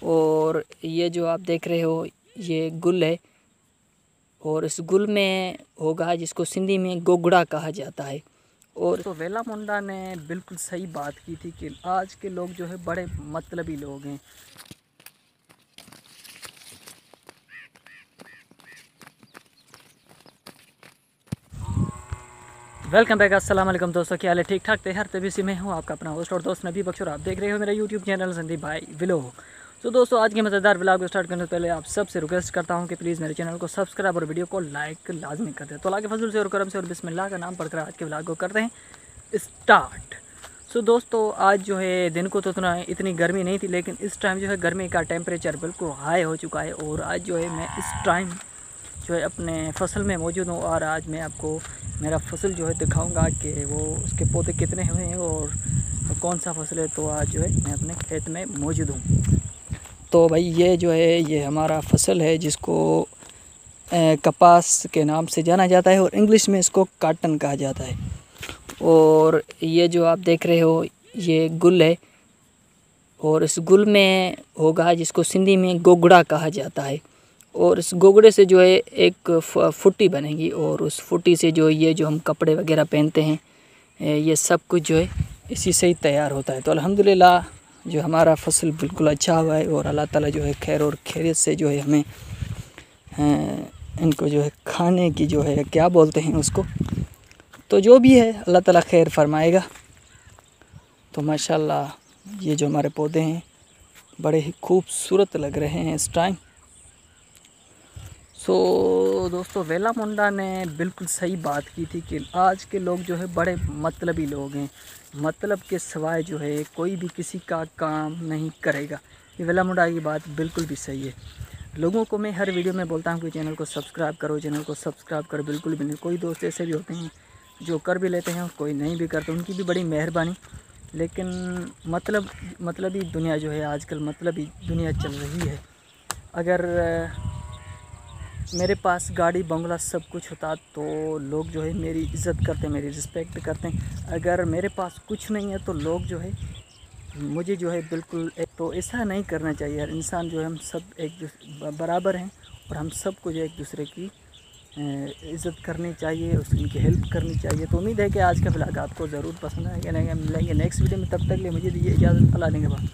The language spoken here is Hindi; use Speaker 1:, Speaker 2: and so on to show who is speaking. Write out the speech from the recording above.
Speaker 1: और ये जो आप देख रहे हो ये गुल है और इस गुल में होगा जिसको सिंधी में गोगड़ा कहा जाता है। और तो वेला मुंडा ने बिल्कुल सही बात की थी कि आज के लोग जो है बड़े मतलबी लोग हैं। वेलकम बैक, अस्सलाम वालेकुम दोस्तों, क्या हाल है? ठीक ठाक थे हर तभी से मैं हूँ आपका अपना होस्ट और दोस्त नबी बख्श और आप देख रहे हो मेरा यूट्यूब चैनल संदीप भाई व्लॉग। तो दोस्तों आज के मज़ेदार व्लॉग को स्टार्ट करने से पहले आप सबसे रिक्वेस्ट करता हूँ कि प्लीज़ मेरे चैनल को सब्सक्राइब और वीडियो को लाइक लाजमी कर दें। तो अल्लाह के फजल से और करम से और बिस्मिल्लाह का नाम पढ़कर आज के व्लॉग को करते हैं स्टार्ट। सो दोस्तों आज जो है दिन को तो इतनी गर्मी नहीं थी, लेकिन इस टाइम जो है गर्मी का टेम्परेचर बिल्कुल हाई हो चुका है। और आज जो है मैं इस टाइम जो है अपने फसल में मौजूद हूँ और आज मैं आपको मेरा फसल जो है दिखाऊंगा कि वो उसके पौधे कितने हुए हैं और कौन सा फसल है। तो आज जो है मैं अपने खेत में मौजूद हूँ। तो भाई ये जो है ये हमारा फसल है जिसको कपास के नाम से जाना जाता है और इंग्लिश में इसको काटन कहा जाता है। और ये जो आप देख रहे हो ये गुल है और इस गुल में होगा जिसको सिंधी में गोगड़ा कहा जाता है। और इस गोगड़े से जो है एक फुट्टी बनेगी और उस फुट्टी से जो ये जो हम कपड़े वगैरह पहनते हैं ये सब कुछ जो है इसी से ही तैयार होता है। तो अल्हम्दुलिल्लाह जो हमारा फसल बिल्कुल अच्छा हुआ है और अल्लाह ताला जो है खैर और खैरियत से जो है हमें इनको जो है खाने की जो है क्या बोलते हैं उसको, तो जो भी है अल्लाह ताला खैर फरमाएगा। तो माशाल्लाह ये जो हमारे पौधे हैं बड़े ही खूबसूरत लग रहे हैं इस टाइम। सो दोस्तों वेला मुंडा ने बिल्कुल सही बात की थी कि आज के लोग जो है बड़े मतलबी लोग हैं। मतलब के सिवाय जो है कोई भी किसी का काम नहीं करेगा। ये वेला मुंडा की बात बिल्कुल भी सही है। लोगों को मैं हर वीडियो में बोलता हूँ कि चैनल को सब्सक्राइब करो, चैनल को सब्सक्राइब करो। बिल्कुल भी नहीं, कोई दोस्त ऐसे भी होते हैं जो कर भी लेते हैं और कोई नहीं भी करते, उनकी भी बड़ी मेहरबानी। लेकिन मतलबी दुनिया जो है आजकल मतलबी दुनिया चल रही है। अगर मेरे पास गाड़ी बंगला सब कुछ होता तो लोग जो है मेरी इज़्ज़त करते, मेरी रिस्पेक्ट करते हैं। अगर मेरे पास कुछ नहीं है तो लोग जो है मुझे जो है बिल्कुल तो ऐसा नहीं करना चाहिए यार। इंसान जो है हम सब एक बराबर हैं और हम सबको जो एक दूसरे की इज़्ज़त करनी चाहिए, उनकी हेल्प करनी चाहिए। तो उम्मीद है कि आज का व्लॉग आपको ज़रूर पसंद आएगा। मिलेंगे नेक्स्ट वीडियो में, तब तक के लिए मुझे दीजिए इजाज़त। अल्लाह के बाद।